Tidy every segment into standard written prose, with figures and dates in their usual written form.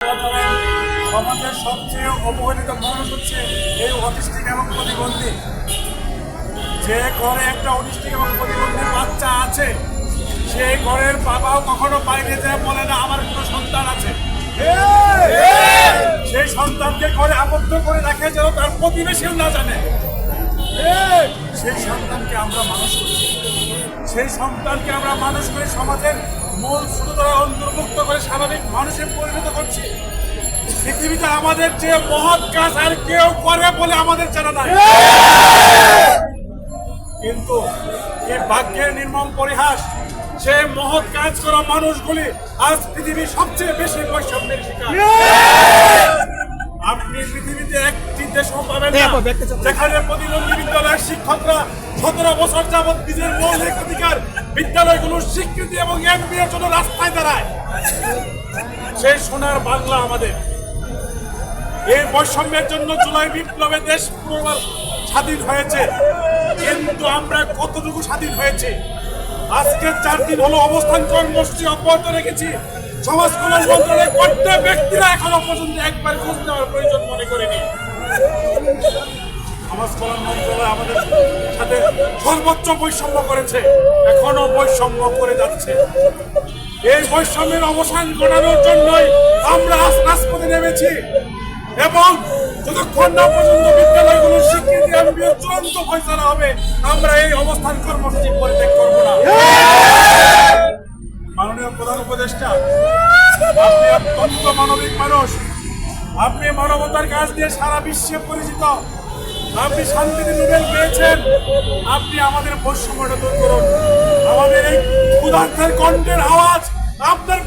সমাজের সবচেয়ে অবহেলিত মানুষ হচ্ছে এই অটিস্টিক এবং প্রতিবন্ধী। যে ঘরে একটা অটিস্টিক এবং প্রতিবন্ধী বাচ্চা আছে, সেই ঘরের বাবাও কখনো বাইরে যায় বলে না আমার কোনো সন্তান আছে। সেই সন্তানকে ঘরে আবদ্ধ করে রাখে যেন তার প্রতিবেশীও না জানে। সেই সন্তানকে আমরা মানুষ করছি, সেই সন্তানকে আমরা মানুষ করে সমাজের মূল স্রোতরা অন্তর্ভুক্ত করে স্বাভাবিক মানুষে পরিণত করছি। পৃথিবীতে আমাদের যে মহৎ কাজ আর কেউ করে বলে আমাদের জানা নাই, কিন্তু এই ভাগ্যের নির্মম পরিহাস, সেই মহৎ কাজ করা মানুষগুলি আজ পৃথিবীর সবচেয়ে বেশি বৈষম্যের শিকার। আপনি পৃথিবীতে একটি দেশও পাবেন না যেখানে প্রতিবন্ধী বিদ্যালয়ের শিক্ষকরা 17 বছর যাবৎ নিজের মৌলিক অধিকার বিদ্যালয়গুলোর স্বীকৃতি এবং এমপিএর জন্য রাস্তায় দাঁড়ায়। সেই সোনার বাংলা আমাদের। এই বৈষম্যের জন্য জুলাই বিপ্লবে দেশ পুরোবার স্বাধীন হয়েছে, কিন্তু আমরা কতটুকু স্বাধীন হয়েছে? আজকে 4 দিন হলো অবস্থান কর্মসূচি অব্যাহত রেখেছি। সমাজ কল্যাণ মন্ত্রণালয়ের কর্তা ব্যক্তিরা এখনো পর্যন্ত একবার খোঁজ নেওয়ার প্রয়োজন মনে করেনি। সমাজ কল্যাণ মন্ত্রণালয় আমাদের সাথে সর্বোচ্চ বৈষম্য করেছে, এখনো বৈষম্য করে যাচ্ছে। এই বৈষম্যের অবসান ঘটানোর জন্যই আমরা আজ রাজপথে নেমেছি এবং যতক্ষণ না পর্যন্ত বিদ্যালয়গুলোর স্বীকৃতি এমপিও চূড়ান্ত ফয়সালা হবে, আমরা এই অবস্থান কর্মসূচি পরিত্যাগ করব না। মাননীয় প্রধান উপদেষ্টা, আপনি অত্যন্ত মানবিক মানুষ, আপনি মানবতার কাজ দিয়ে সারা বিশ্বে পরিচিত, আপনি শান্তিতে নোবেল পেয়েছেন। আপনি আমাদের বৈষম্যটা দূর করুন। আমাদের এই ক্ষুধার্তের কণ্ঠের আওয়াজ আপনার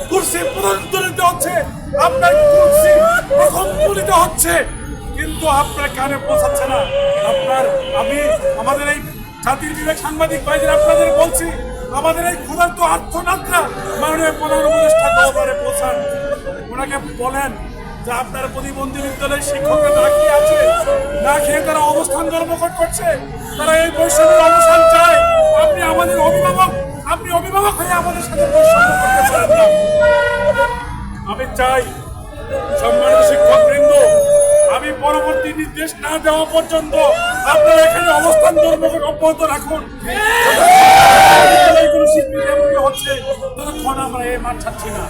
কুরসি প্রতিধ্বনিত হচ্ছে, আপনার কুরসি প্রকম্পিত হচ্ছে, কিন্তু আপনার কানে পৌঁছাচ্ছে না। আমাদের এই জাতির বিবেক সাংবাদিক ভাইদের আপনাদের বলছি, আমাদের এই ক্ষুধার্ত আর্তনাদরা মাননীয় প্রধান উপদেষ্টা দরবারে পৌঁছান। ওনাকে বলেন যে আপনার প্রতিবন্ধী বিদ্যালয়ের শিক্ষকরা না খেয়ে আছে, না খেয়ে তারা অবস্থান ধর্মঘট করছে, তারা এই বৈষম্যের অবসান চায়। আপনি আমাদের অভিভাবক, আপনি অভিভাবক হয়ে আমাদের সাথে বৈষম্য করতে পারেন না। আমি চাই সম্মানিত শিক্ষকবৃন্দ, আমি পরবর্তী নির্দেশ না দেওয়া পর্যন্ত আপনারা এখানে অবস্থান ধর্মঘট অব্যাহত রাখুন। স্বীকৃতি হচ্ছে ততক্ষণ আমরা এই মাঠ ছাড়ছি না।